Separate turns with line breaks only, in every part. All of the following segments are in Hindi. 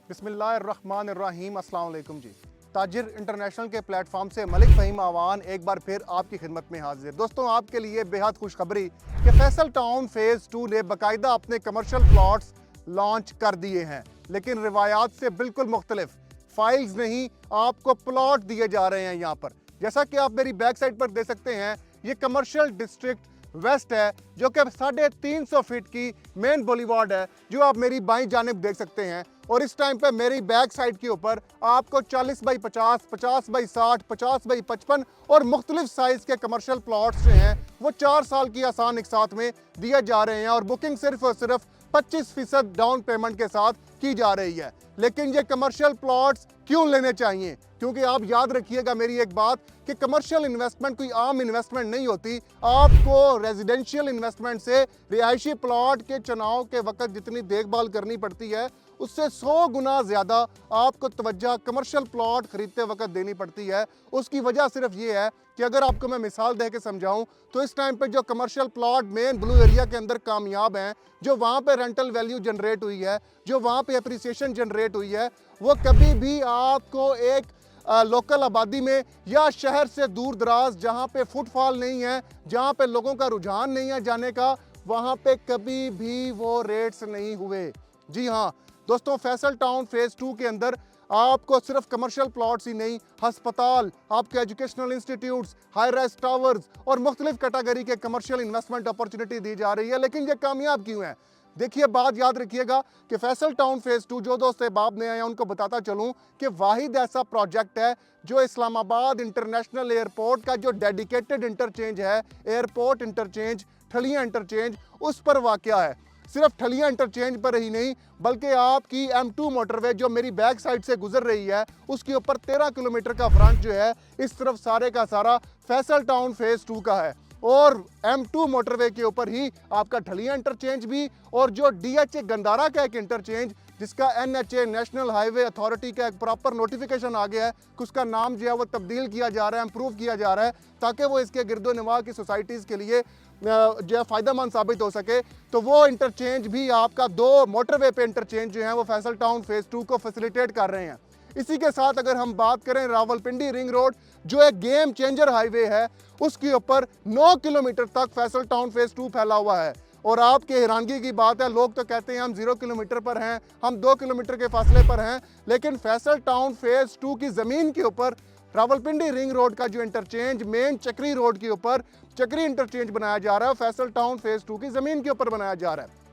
बिस्मिल्लाहिर्रहमानिर्रहीम। अस्सलाम वालेकुम जी। ताजिर इंटरनेशनल के प्लेटफॉर्म से मलिक फ़हीम आवान एक बार फिर आपकी खिदमत में हाजिर। दोस्तों, आपके लिए बेहद खुशखबरी कि फैसल टाउन फ़ेज़ 2 ने बाकायदा अपने कमर्शियल प्लॉट्स लॉन्च कर दिए हैं, लेकिन रिवायात से बिल्कुल मुख्तलिफ। फाइल्स नहीं, आपको प्लॉट दिए जा रहे हैं यहाँ पर। जैसा कि आप मेरी बैक साइड पर देख सकते हैं, ये कमर्शियल डिस्ट्रिक्ट वेस्ट है, जो कि 350 फीट की मेन बुलेवार्ड है, जो आप मेरी बाईं जानिब देख सकते हैं। और इस टाइम पे मेरी बैक साइड के ऊपर आपको 40 बाई 50, 50 बाई 60, 50 बाई 55 और मुख्तलिफ साइज़ के कमर्शियल प्लॉट्स जो हैं वो 4 साल की आसान एक साथ में दिए जा रहे हैं, और बुकिंग सिर्फ और सिर्फ 25% डाउन पेमेंट के साथ की जा रही है। लेकिन ये कमर्शियल प्लॉट्स क्यों लेने चाहिए? क्योंकि आप याद रखिएगा मेरी एक बात कि कमर्शियल इन्वेस्टमेंट कोई आम इन्वेस्टमेंट नहीं होती। आपको रेजिडेंशियल इन्वेस्टमेंट से रिहायशी प्लॉट के चुनाव के वक्त जितनी देखभाल करनी पड़ती है, उससे 100 गुना ज़्यादा आपको तवज्जो कमर्शियल प्लॉट खरीदते वक्त देनी पड़ती है। उसकी वजह सिर्फ ये है कि अगर आपको मैं मिसाल दे के समझाऊं तो इस टाइम पे जो commercial plot main blue area के अंदर कामयाब हैं, जो वहाँ पे रेंटल वैल्यू जनरेट हुई है, जो वहाँ पे अप्रिसिएशन जनरेट हुई है, वो कभी भी आपको एक लोकल आबादी में या शहर से दूर दराज जहाँ पे फुटफॉल नहीं है, जहाँ पे लोगों का रुझान नहीं है जाने का, वहाँ पे कभी भी वो रेट्स नहीं हुए। जी हाँ दोस्तों, फैसल टाउन फ़ेज़ 2 के अंदर आपको सिर्फ कमर्शियल प्लॉट्स ही नहीं, हस्पताल, आपके educational institutes, high rise towers और मुख्तलिफ कैटेगरी के कमर्शियल इन्वेस्टमेंट अपॉर्चुनिटी दी जा रही है। लेकिन ये कामयाब क्यों है? देखिए, बात याद रखिएगा कि फैसल टाउन फ़ेज़ 2 जो दोस्त बाब नए आए हैं उनको बताता चलूँ कि वाहिद ऐसा प्रोजेक्ट है जो इस्लामाबाद इंटरनेशनल एयरपोर्ट का जो डेडिकेटेड इंटरचेंज है, एयरपोर्ट इंटरचेंज, ठलिया इंटरचेंज, उस पर वाक़या है। सिर्फ ठलिया इंटरचेंज पर ही नहीं, बल्कि आपकी M2 मोटरवे जो मेरी बैक साइड से गुजर रही है, उसके ऊपर 13 किलोमीटर का फ्रंट जो है इस तरफ सारे का सारा फैसल टाउन फ़ेज़ 2 का है। और M2 मोटरवे के ऊपर ही आपका ठलिया इंटरचेंज भी, और जो DHA गंदारा का एक इंटरचेंज जिसका NHA नेशनल हाईवे अथॉरिटी का एक प्रॉपर नोटिफिकेशन आ गया है कि उसका नाम जो है वो तब्दील किया जा रहा है, इम्प्रूव किया जा रहा है, ताकि वो इसके गिरदो निवाह की सोसाइटीज़ के लिए जो है फ़ायदेमंद साबित हो सके। तो वो इंटरचेंज भी आपका 2 मोटरवे पे इंटरचेंज जो है वो फैसल टाउन फ़ेज़ 2 को फैसिलिटेट कर रहे हैं। इसी के साथ अगर हम बात करें रावलपिंडी रिंग रोड जो एक गेम चेंजर हाईवे है, उसके ऊपर 9 किलोमीटर तक फैसल टाउन फ़ेज़ 2 फैला हुआ है। और आपके हैरानगी की बात है, लोग तो कहते हैं हम 0 किलोमीटर पर हैं, हम 2 किलोमीटर के फासले पर हैं, लेकिन फैसल टाउन फ़ेज़ 2 की ज़मीन के ऊपर रावलपिंडी रिंग रोड का जो इंटरचेंज मेन चक्री रोड के ऊपर चक्री इंटरचेंज बनाया जा रहा है, फैसल टाउन फ़ेज़ 2 की ज़मीन के ऊपर बनाया जा रहा है।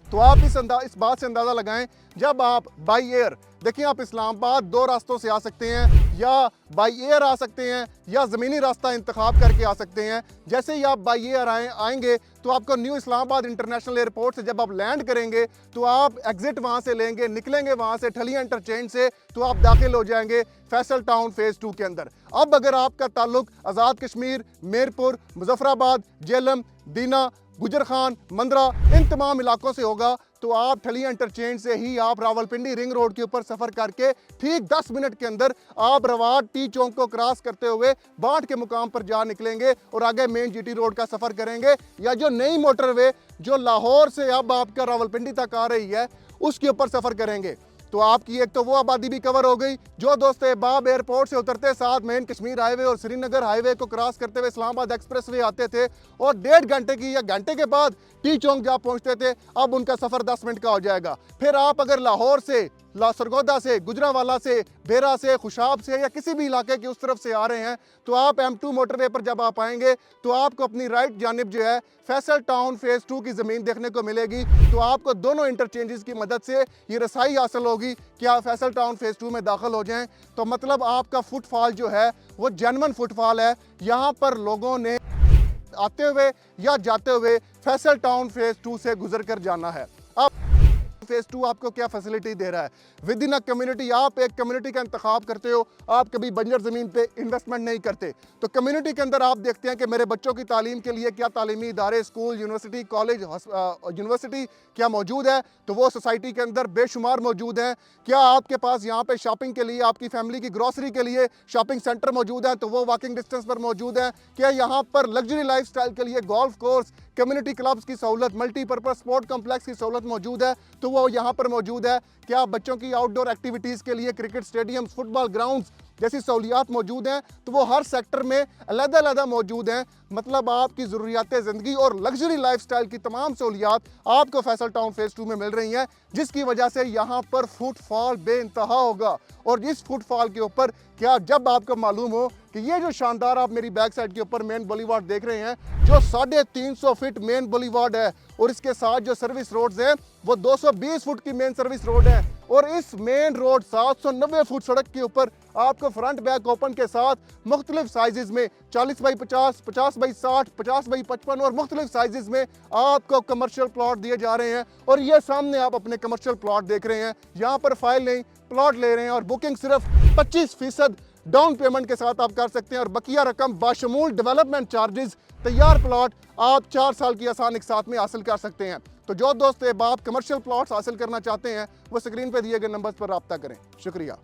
तो आप इस बात से अंदाज़ा लगाएं, जब आप बाई एयर, देखिए आप इस्लामाबाद 2 रास्तों से आ सकते हैं, या बाई एयर आ सकते हैं या ज़मीनी रास्ता इंतखाब करके आ सकते हैं। जैसे ही आप बाई एयर आएंगे तो आपको न्यू इस्लामाबाद इंटरनेशनल एयरपोर्ट से जब आप लैंड करेंगे तो आप एग्ज़िट वहाँ से लेंगे, निकलेंगे वहाँ से ठलिया इंटरचेंज से, तो आप दाखिल हो जाएंगे फैसल टाउन फ़ेज़ 2 के अंदर। अब अगर आपका ताल्लुक आज़ाद कश्मीर, मीरपुर, मुजफ्फराबाद, जेलम, दीना, गुजर खान, मंदरा, इन तमाम इलाकों से होगा, तो आप ठलिया इंटरचेंज से ही आप रावलपिंडी रिंग रोड के ऊपर सफ़र करके ठीक 10 मिनट के अंदर आप रवाट टी चौक को क्रॉस करते हुए बाट के मुकाम पर जा निकलेंगे और आगे मेन GT रोड का सफ़र करेंगे, या जो नई मोटरवे जो लाहौर से अब आपका रावलपिंडी तक आ रही है उसके ऊपर सफ़र करेंगे। तो आपकी एक तो वो आबादी भी कवर हो गई। जो दोस्त बाब एयरपोर्ट से उतरते साथ मेन कश्मीर हाईवे और श्रीनगर हाईवे को क्रॉस करते हुए इस्लामाबाद एक्सप्रेसवे आते थे और 1.5 घंटे की या घंटे के बाद टी चौक जा पहुंचते थे, अब उनका सफ़र 10 मिनट का हो जाएगा। फिर आप अगर लाहौर से, सरगोदा से, गुजरांवाला से, बेरा से, खुशाब से या किसी भी इलाके की उस तरफ से आ रहे हैं, तो आप M2 मोटरवे पर जब आप आएंगे तो आपको अपनी राइट जानिब जो है फैसल टाउन फ़ेज़ 2 की ज़मीन देखने को मिलेगी। तो आपको दोनों इंटरचेंजेस की मदद से ये रसाई हासिल होगी कि आप फैसल टाउन फ़ेज़ 2 में दाखिल हो जाएं। तो मतलब आपका फुटफॉल जो है वो जेन्युइन फुटफॉल है। यहाँ पर लोगों ने आते हुए या जाते हुए फैसल टाउन फ़ेज़ 2 से गुजर कर जाना है। अब फ़ेज़ 2 आपको क्या फैसिलिटी दे रहा है? विद इन अ कम्युनिटी, आप एक कम्युनिटी का इंतखाब करते हो, आप कभी बंजर ज़मीन पे इन्वेस्टमेंट नहीं करते, तो कम्युनिटी के अंदर आप देखते हैं कि मेरे बच्चों की तालीम के लिए क्या तालीमी इदारे, स्कूल, यूनिवर्सिटी, कॉलेज, यूनिवर्सिटी क्या मौजूद है, तो वो सोसाइटी के अंदर बेशुमार मौजूद हैं। क्या आपके पास यहाँ पे शॉपिंग के लिए, आपकी फैमिली की ग्रॉसरी के लिए शॉपिंग सेंटर मौजूद है, तो वो वॉकिंग डिस्टेंस पर मौजूद है। क्या यहाँ पर लग्जरी लाइफ स्टाइल के लिए गोल्फ कोर्स, कम्युनिटी क्लब्स की सहूलत, मल्टीपर्पज़ स्पोर्ट कॉम्प्लेक्स की सहूलत मौजूद है, तो वो यहाँ पर मौजूद है। क्या बच्चों की आउटडोर एक्टिविटीज़ के लिए क्रिकेट स्टेडियम्स, फुटबॉल ग्राउंड्स जैसी सहूलियात मौजूद हैं, तो वो हर सेक्टर में अलग-अलग मौजूद हैं। मतलब आपकी ज़रूरियात ज़िंदगी और लग्जरी लाइफस्टाइल की तमाम सहूलियात आपको फैसल टाउन फेज़ 2 में मिल रही हैं, जिसकी वजह से यहाँ पर फुटफॉल बेइंतहा होगा। और इस फुटफॉल के ऊपर क्या जब आपको मालूम हो कि ये जो शानदार आप मेरी बैक साइड के ऊपर मेन बुलीवार्ड देख रहे हैं, जो 350 फीट मेन बुलीवार्ड है, और इसके साथ जो सर्विस रोड्स हैं वो 220 फुट की मेन सर्विस रोड है, और इस मेन रोड 790 फुट सड़क के ऊपर आपको फ्रंट बैक ओपन के साथ मुख्तलिफ साइजेस में 40x50, 50x60, 50x55 और मुख्तलिफ साइजेस में आपको कमर्शियल प्लॉट दिए जा रहे हैं। और ये सामने आप अपने कमर्शियल प्लॉट देख रहे हैं, यहाँ पर फाइल नहीं, प्लॉट ले रहे हैं, और बुकिंग सिर्फ 25% डाउन पेमेंट के साथ आप कर सकते हैं, और बकिया रकम बाशमूल डेवलपमेंट चार्जेस तैयार प्लॉट आप 4 साल की आसानी के साथ में हासिल कर सकते हैं। तो जो दोस्त आप कमर्शियल प्लॉट्स हासिल करना चाहते हैं वो स्क्रीन पे दिए गए नंबर पर रब्ता करें। शुक्रिया।